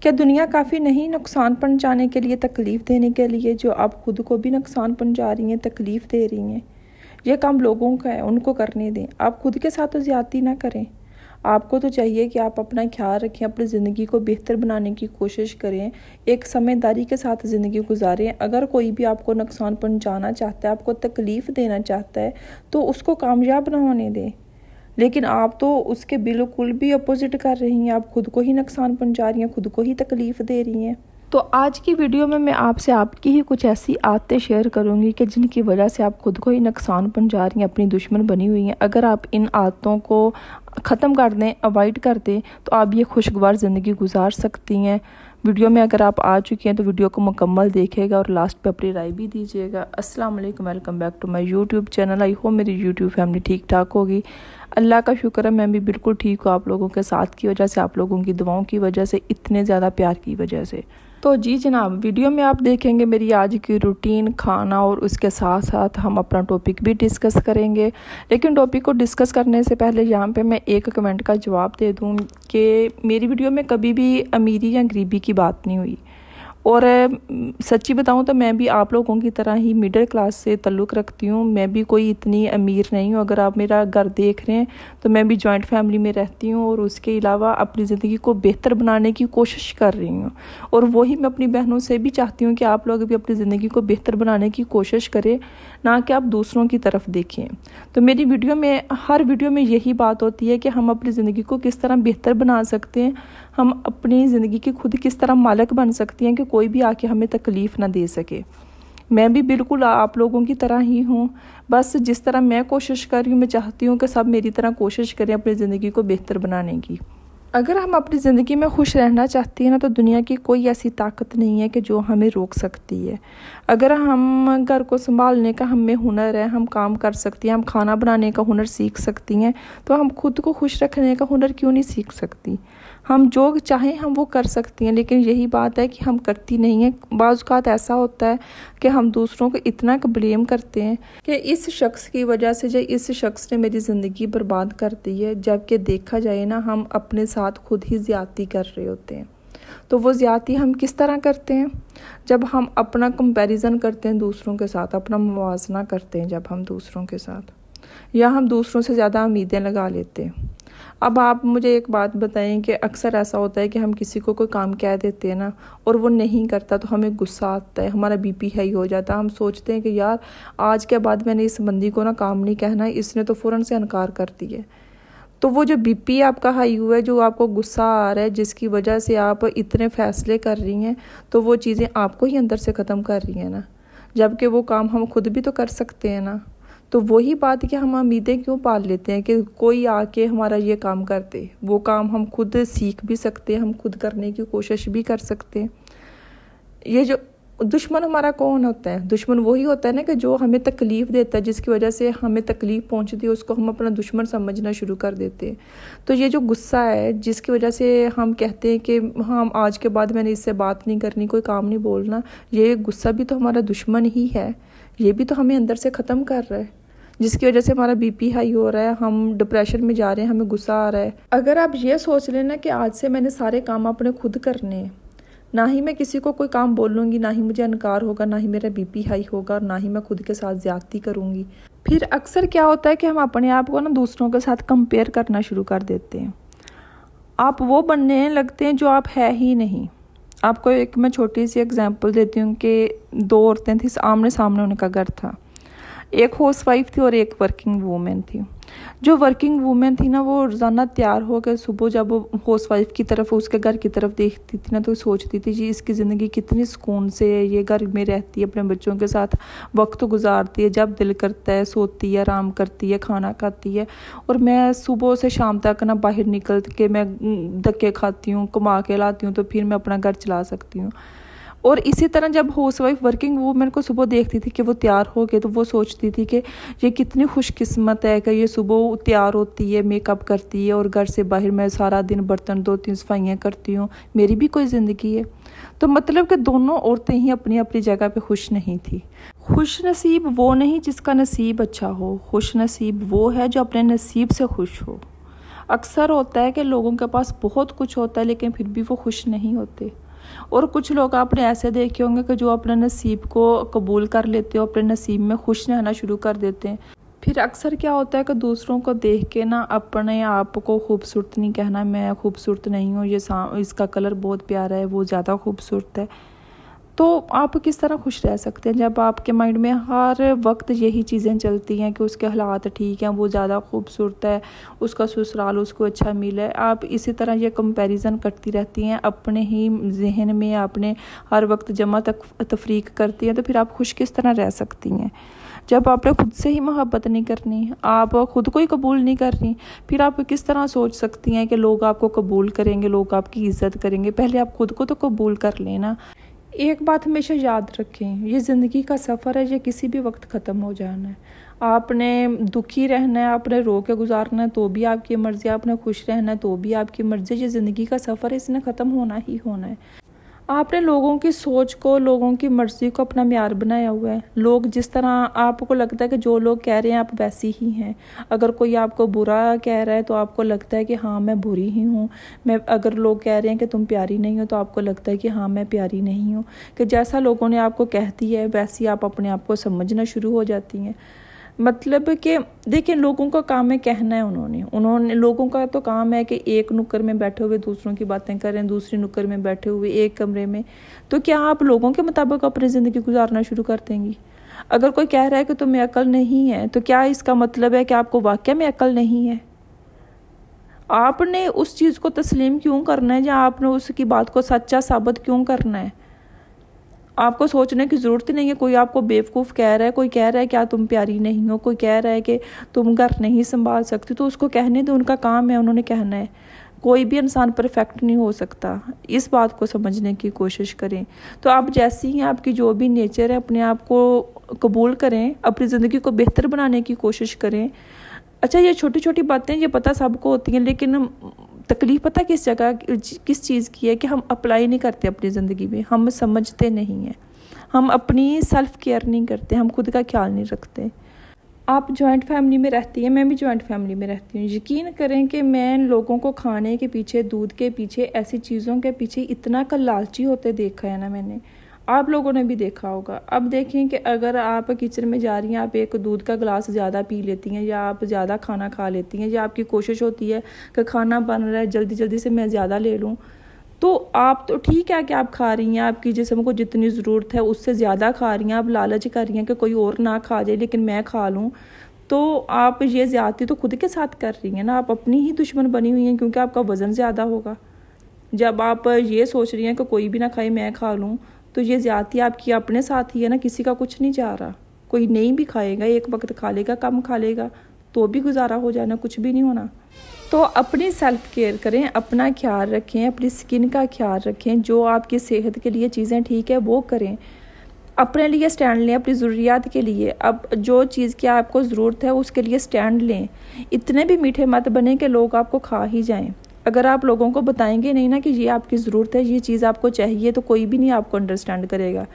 क्या दुनिया काफ़ी नहीं नुकसान पहुंचाने के लिए, तकलीफ़ देने के लिए, जो आप खुद को भी नुकसान पहुंचा रही हैं, तकलीफ़ दे रही हैं। ये काम लोगों का है, उनको करने दें। आप खुद के साथ तो ज़्यादती ना करें। आपको तो चाहिए कि आप अपना ख्याल रखें, अपनी ज़िंदगी को बेहतर बनाने की कोशिश करें, एक समझदारी के साथ ज़िंदगी गुजारें। अगर कोई भी आपको नुकसान पहुंचाना चाहता है, आपको तकलीफ़ देना चाहता है, तो उसको कामयाब ना होने दें। लेकिन आप तो उसके बिल्कुल भी अपोजिट कर रही हैं। आप खुद को ही नुकसान पहुंचा रही हैं, खुद को ही तकलीफ़ दे रही हैं। तो आज की वीडियो में मैं आपसे आपकी ही कुछ ऐसी आदतें शेयर करूंगी कि जिनकी वजह से आप खुद को ही नुकसान पहुंचा रही हैं, अपनी दुश्मन बनी हुई हैं। अगर आप इन आदतों को ख़त्म कर दें, अवॉइड कर दें, तो आप ये खुशगवार ज़िंदगी गुजार सकती हैं। वीडियो में अगर आप आ चुकी हैं तो वीडियो को मुकम्मल देखिएगा और लास्ट पे अपनी राय भी दीजिएगा। अस्सलाम वालेकुम, welcome back to my YouTube channel. I hope मेरी यूट्यूब फैमिली ठीक ठाक होगी। अल्लाह का शुक्र है, मैं भी बिल्कुल ठीक हूँ। आप लोगों के साथ की वजह से, आप लोगों की दुआओं की वजह से, इतने ज़्यादा प्यार की वजह से। तो जी जनाब, वीडियो में आप देखेंगे मेरी आज की रूटीन, खाना, और उसके साथ साथ हम अपना टॉपिक भी डिस्कस करेंगे। लेकिन टॉपिक को डिस्कस करने से पहले यहाँ पे मैं एक कमेंट का जवाब दे दूँ कि मेरी वीडियो में कभी भी अमीरी या गरीबी की बात नहीं हुई। और सच्ची बताऊं तो मैं भी आप लोगों की तरह ही मिडिल क्लास से ताल्लुक़ रखती हूँ। मैं भी कोई इतनी अमीर नहीं हूँ। अगर आप मेरा घर देख रहे हैं तो मैं भी जॉइंट फैमिली में रहती हूँ और उसके अलावा अपनी ज़िंदगी को बेहतर बनाने की कोशिश कर रही हूँ। और वही मैं अपनी बहनों से भी चाहती हूँ कि आप लोग भी अपनी ज़िंदगी को बेहतर बनाने की कोशिश करें, ना कि आप दूसरों की तरफ देखें। तो मेरी वीडियो में, हर वीडियो में यही बात होती है कि हम अपनी ज़िंदगी को किस तरह बेहतर बना सकते हैं, हम अपनी ज़िंदगी की खुद किस तरह मालिक बन सकती हैं कि कोई भी आके हमें तकलीफ़ ना दे सके। मैं भी बिल्कुल आप लोगों की तरह ही हूँ। बस जिस तरह मैं कोशिश कर रही हूँ, मैं चाहती हूँ कि सब मेरी तरह कोशिश करें अपनी ज़िंदगी को बेहतर बनाने की। अगर हम अपनी ज़िंदगी में खुश रहना चाहते हैं ना, तो दुनिया की कोई ऐसी ताकत नहीं है कि जो हमें रोक सकती है। अगर हम घर को संभालने का हम में हुनर है, हम काम कर सकती हैं, हम खाना बनाने का हुनर सीख सकती हैं, तो हम खुद को खुश रखने का हुनर क्यों नहीं सीख सकती। हम जो चाहें हम वो कर सकती हैं, लेकिन यही बात है कि हम करती नहीं हैं। बाज़ औक़ात ऐसा होता है कि हम दूसरों को इतना ब्लेम करते हैं कि इस शख्स की वजह से, जो इस शख्स ने मेरी ज़िंदगी बर्बाद कर दी है, जबकि देखा जाए ना, हम अपने साथ खुद ही ज़्यादती कर रहे होते हैं। तो वो ज़्यादती हम किस तरह करते हैं? जब हम अपना कंपैरिजन करते हैं दूसरों के साथ, अपना मुवाजना करते हैं जब हम दूसरों के साथ, या हम दूसरों से ज़्यादा उम्मीदें लगा लेते हैं। अब आप मुझे एक बात बताएं कि अक्सर ऐसा होता है कि हम किसी को कोई काम कह देते हैं ना, और वो नहीं करता तो हमें गुस्सा आता है, हमारा बीपी हाई हो जाता है। हम सोचते हैं कि यार आज के बाद मैंने इस बंदी को ना काम नहीं कहना है, इसने तो फ़ौरन से इनकार कर दिया। तो वो जो बीपी आपका हाई हुआ है, जो आपको गुस्सा आ रहा है, जिसकी वजह से आप इतने फ़ैसले कर रही हैं, तो वो चीज़ें आपको ही अंदर से ख़त्म कर रही हैं ना, जबकि वो काम हम खुद भी तो कर सकते हैं ना। तो वही बात कि हम उम्मीदें क्यों पाल लेते हैं कि कोई आके हमारा ये काम कर दे। वो काम हम खुद सीख भी सकते हैं, हम खुद करने की कोशिश भी कर सकते हैं। ये जो दुश्मन हमारा कौन होता है? दुश्मन वही होता है ना कि जो हमें तकलीफ़ देता है, जिसकी वजह से हमें तकलीफ़ पहुंचती है, उसको हम अपना दुश्मन समझना शुरू कर देते हैं। तो ये जो गुस्सा है, जिसकी वजह से हम कहते हैं कि हम आज के बाद मैंने इससे बात नहीं करनी, कोई काम नहीं बोलना, ये गुस्सा भी तो हमारा दुश्मन ही है। ये भी तो हमें अंदर से ख़त्म कर रहा है, जिसकी वजह से हमारा बीपी हाई हो रहा है, हम डिप्रेशन में जा रहे हैं, हमें गुस्सा आ रहा है। अगर आप ये सोच लेना कि आज से मैंने सारे काम अपने खुद करने हैं, ना ही मैं किसी को कोई काम बोलूँगी, ना ही मुझे इनकार होगा, ना ही मेरा बीपी हाई होगा, और ना ही मैं खुद के साथ ज़्यादती करूँगी, फिर अक्सर क्या होता है कि हम अपने आप को ना दूसरों के साथ कंपेयर करना शुरू कर देते हैं। आप वो बनने लगते हैं जो आप है ही नहीं। आपको एक मैं छोटी सी एग्जांपल देती हूँ कि दो औरतें थी, आमने सामने उनका घर था। एक हाउसवाइफ थी और एक वर्किंग वूमेन थी। जो वर्किंग वूमेन थी ना, वो रोज़ाना तैयार होकर सुबह जब वो हाउसवाइफ की तरफ, उसके घर की तरफ देखती थी ना, तो सोचती थी जी इसकी ज़िंदगी कितनी सुकून से है, ये घर में रहती है, अपने बच्चों के साथ वक्त गुजारती है, जब दिल करता है सोती है, आराम करती है, खाना खाती है, और मैं सुबह से शाम तक ना बाहर निकल के मैं धक्के खाती हूँ, कमा के लाती हूँ, तो फिर मैं अपना घर चला सकती हूँ। और इसी तरह जब हाउसवाइफ वर्किंग वूमेन को सुबह देखती थी कि वो तैयार हो गए, तो वो सोचती थी कि ये कितनी खुशकिस्मत है कि ये सुबह तैयार होती है, मेकअप करती है, और घर से बाहर मैं सारा दिन बर्तन धोती हूँ, सफाइयाँ करती हूँ, मेरी भी कोई ज़िंदगी है। तो मतलब कि दोनों औरतें ही अपनी अपनी जगह पे खुश नहीं थी। खुश नसीब वो नहीं जिसका नसीब अच्छा हो, खुश नसीब वो है जो अपने नसीब से खुश हो। अक्सर होता है कि लोगों के पास बहुत कुछ होता है लेकिन फिर भी वो खुश नहीं होते। और कुछ लोग आपने ऐसे देखे होंगे कि जो अपने नसीब को कबूल कर लेते हो, अपने नसीब में खुश रहना शुरू कर देते हैं। फिर अक्सर क्या होता है कि दूसरों को देख के ना अपने आप को खूबसूरत नहीं कहना, मैं खूबसूरत नहीं हूँ, इसका कलर बहुत प्यारा है, वो ज़्यादा खूबसूरत है। तो आप किस तरह खुश रह सकते हैं जब आपके माइंड में हर वक्त यही चीज़ें चलती हैं कि उसके हालात ठीक हैं, वो ज़्यादा खूबसूरत है, उसका ससुराल उसको अच्छा मिला है। आप इसी तरह ये कंपैरिजन करती रहती हैं अपने ही जहन में, अपने हर वक्त जमा तफरीक करती हैं। तो फिर आप खुश किस तरह रह सकती हैं जब आपने खुद से ही मोहब्बत नहीं करनी, आप खुद को ही कबूल नहीं कर रही। फिर आप किस तरह सोच सकती हैं कि लोग आपको कबूल करेंगे, लोग आपकी इज़्ज़त करेंगे। पहले आप खुद को तो कबूल कर लेना। एक बात हमेशा याद रखें, ये ज़िंदगी का सफ़र है, ये किसी भी वक्त ख़त्म हो जाना है। आपने दुखी रहना है, आपने रो के गुजारना है तो भी आपकी मर्ज़ी, आपने खुश रहना है तो भी आपकी मर्ज़ी। ये ज़िंदगी का सफ़र है, इसने ख़त्म होना ही होना है। आपने लोगों की सोच को, लोगों की मर्ज़ी को अपना म्यार बनाया हुआ है। लोग जिस तरह आपको लगता है कि जो लोग कह रहे हैं आप वैसी ही हैं। अगर कोई आपको बुरा कह रहा है तो आपको लगता है कि हाँ मैं बुरी ही हूँ। अगर लोग कह रहे हैं कि तुम प्यारी नहीं हो तो आपको लगता है कि हाँ मैं प्यारी नहीं हूँ। कि जैसा लोगों ने आपको कह दिया है वैसी आप अपने आप को समझना शुरू हो जाती हैं। मतलब कि देखिए, लोगों का काम है कहना है, उन्होंने लोगों का तो काम है कि एक नुक्कड़ में बैठे हुए दूसरों की बातें करें, दूसरी नुक्कड़ में बैठे हुए एक कमरे में। तो क्या आप लोगों के मुताबिक अपनी ज़िंदगी गुजारना शुरू कर देंगी? अगर कोई कह रहा है कि तुम्हें अकल नहीं है तो क्या इसका मतलब है कि आपको वाकई में अकल नहीं है? आपने उस चीज़ को तस्लीम क्यों करना है, या आपने उसकी बात को सच्चा साबित क्यों करना है? आपको सोचने की ज़रूरत ही नहीं है। कोई आपको बेवकूफ़ कह रहा है, कोई कह रहा है क्या तुम प्यारी नहीं हो, कोई कह रहा है कि तुम घर नहीं संभाल सकती, तो उसको कहने दो, उनका काम है, उन्होंने कहना है। कोई भी इंसान परफेक्ट नहीं हो सकता, इस बात को समझने की कोशिश करें। तो आप जैसी हैं, आपकी जो भी नेचर है, अपने आप को कबूल करें, अपनी ज़िंदगी को बेहतर बनाने की कोशिश करें। अच्छा, ये छोटी छोटी बातें ये पता सबको होती हैं, लेकिन तकलीफ पता किस जगह, किस चीज़ की है कि हम अप्लाई नहीं करते अपनी ज़िंदगी में, हम समझते नहीं हैं, हम अपनी सेल्फ केयर नहीं करते, हम खुद का ख्याल नहीं रखते। आप जॉइंट फैमिली में रहती हैं, मैं भी जॉइंट फैमिली में रहती हूँ। यकीन करें कि मैं लोगों को खाने के पीछे, दूध के पीछे, ऐसी चीज़ों के पीछे इतना का लालची होते देखा है ना मैंने। आप लोगों ने भी देखा होगा। अब देखें कि अगर आप किचन में जा रही हैं, आप एक दूध का गिलास ज़्यादा पी लेती हैं, या आप ज़्यादा खाना खा लेती हैं, या आपकी कोशिश होती है कि खाना बन रहा है जल्दी जल्दी से मैं ज़्यादा ले लूँ, तो आप तो ठीक है कि आप खा रही हैं, आपकी जिस्म को जितनी ज़रूरत है उससे ज़्यादा खा रही हैं, आप लालच कर रही हैं कि कोई और ना खा जाए लेकिन मैं खा लूँ। तो आप ये ज़्यादती तो खुद के साथ कर रही हैं ना, आप अपनी ही दुश्मन बनी हुई हैं, क्योंकि आपका वज़न ज़्यादा होगा। जब आप ये सोच रही हैं कि कोई भी ना खाए मैं खा लूँ, तो ये ज़्यादती आपकी अपने साथ ही है ना, किसी का कुछ नहीं जा रहा। कोई नहीं भी खाएगा, एक वक्त खा लेगा, कम खा लेगा, तो भी गुजारा हो जाना, कुछ भी नहीं होना। तो अपनी सेल्फ केयर करें, अपना ख्याल रखें, अपनी स्किन का ख्याल रखें, जो आपकी सेहत के लिए चीज़ें ठीक है वो करें, अपने लिए स्टैंड लें, अपनी ज़रूरियात के लिए। अब जो चीज़ की आपको ज़रूरत है उसके लिए स्टैंड लें। इतने भी मीठे मत बने कि लोग आपको खा ही जाएं। अगर आप लोगों को बताएंगे नहीं ना कि ये आपकी ज़रूरत है, ये चीज़ आपको चाहिए, तो कोई भी नहीं आपको अंडरस्टैंड करेगा।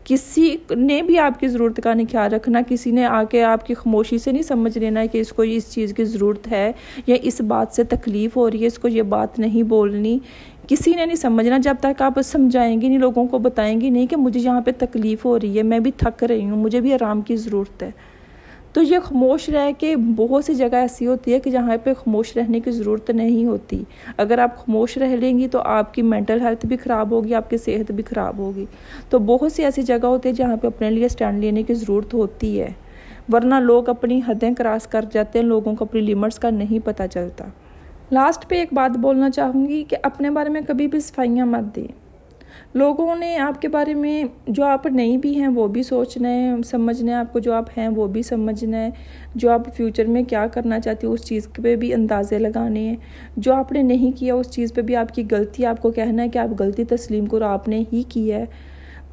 किसी ने भी आपकी ज़रूरत का नहीं ख्याल रखना, किसी ने आके आपकी खामोशी से नहीं समझ लेना कि इसको इस चीज़ की ज़रूरत है या इस बात से तकलीफ़ हो रही है, इसको ये बात नहीं बोलनी। किसी ने नहीं समझना जब तक आप समझाएंगी नहीं, लोगों को बताएंगी नहीं कि मुझे यहाँ पे तकलीफ़ हो रही है, मैं भी थक रही हूँ, मुझे भी आराम की ज़रूरत है। तो ये खामोश रह के, बहुत सी जगह ऐसी होती है कि जहाँ पे खामोश रहने की ज़रूरत नहीं होती। अगर आप खामोश रह लेंगी तो आपकी मेंटल हेल्थ भी ख़राब होगी, आपकी सेहत भी ख़राब होगी। तो बहुत सी ऐसी जगह होती है जहाँ पे अपने लिए स्टैंड लेने की ज़रूरत होती है, वरना लोग अपनी हदें क्रॉस कर जाते हैं, लोगों को अपनी लिमिट्स का नहीं पता चलता। लास्ट पे एक बात बोलना चाहूँगी कि अपने बारे में कभी भी सफाइयाँ मत दें। लोगों ने आपके बारे में, जो आप नहीं भी हैं वो भी सोचना है, समझना है, आपको जो आप हैं वो भी समझना है, जो आप फ्यूचर में क्या करना चाहती हो उस चीज़ पे भी अंदाज़े लगाने हैं, जो आपने नहीं किया उस चीज़ पे भी आपकी गलती, आपको कहना है कि आप गलती तस्लीम करो, आपने ही की है।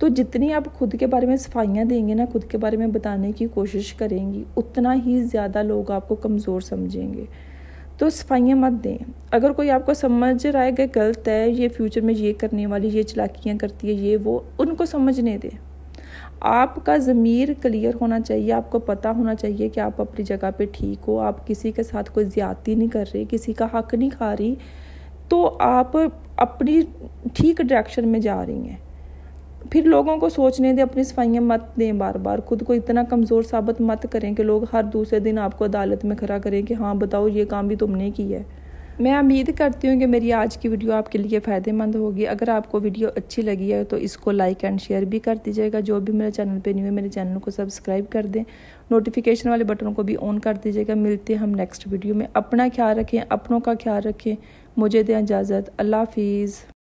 तो जितनी आप खुद के बारे में सफाइयाँ देंगे ना, खुद के बारे में बताने की कोशिश करेंगी, उतना ही ज़्यादा लोग आपको कमज़ोर समझेंगे। तो सफाइयाँ मत दें। अगर कोई आपको समझ रहा है कि गलत है, ये फ्यूचर में ये करने वाली, ये चालाकियाँ करती है, ये वो, उनको समझने दें। आपका ज़मीर क्लियर होना चाहिए, आपको पता होना चाहिए कि आप अपनी जगह पे ठीक हो, आप किसी के साथ कोई ज़्यादती नहीं कर रहे, किसी का हक नहीं खा रही, तो आप अपनी ठीक डायरेक्शन में जा रही हैं। फिर लोगों को सोचने दें, अपनी सफाइयाँ मत दें बार बार, खुद को इतना कमज़ोर साबित मत करें कि लोग हर दूसरे दिन आपको अदालत में खड़ा करें कि हाँ बताओ ये काम भी तुमने किया है। मैं उम्मीद करती हूँ कि मेरी आज की वीडियो आपके लिए फ़ायदेमंद होगी। अगर आपको वीडियो अच्छी लगी है तो इसको लाइक एंड शेयर भी कर दीजिएगा। जो भी मेरे चैनल पे न्यू है मेरे चैनल को सब्सक्राइब कर दें, नोटिफिकेशन वाले बटन को भी ऑन कर दीजिएगा। मिलते हैं हम नेक्स्ट वीडियो में। अपना ख्याल रखें, अपनों का ख्याल रखें। मुझे दें इजाज़त। अल्लाह हाफिज़।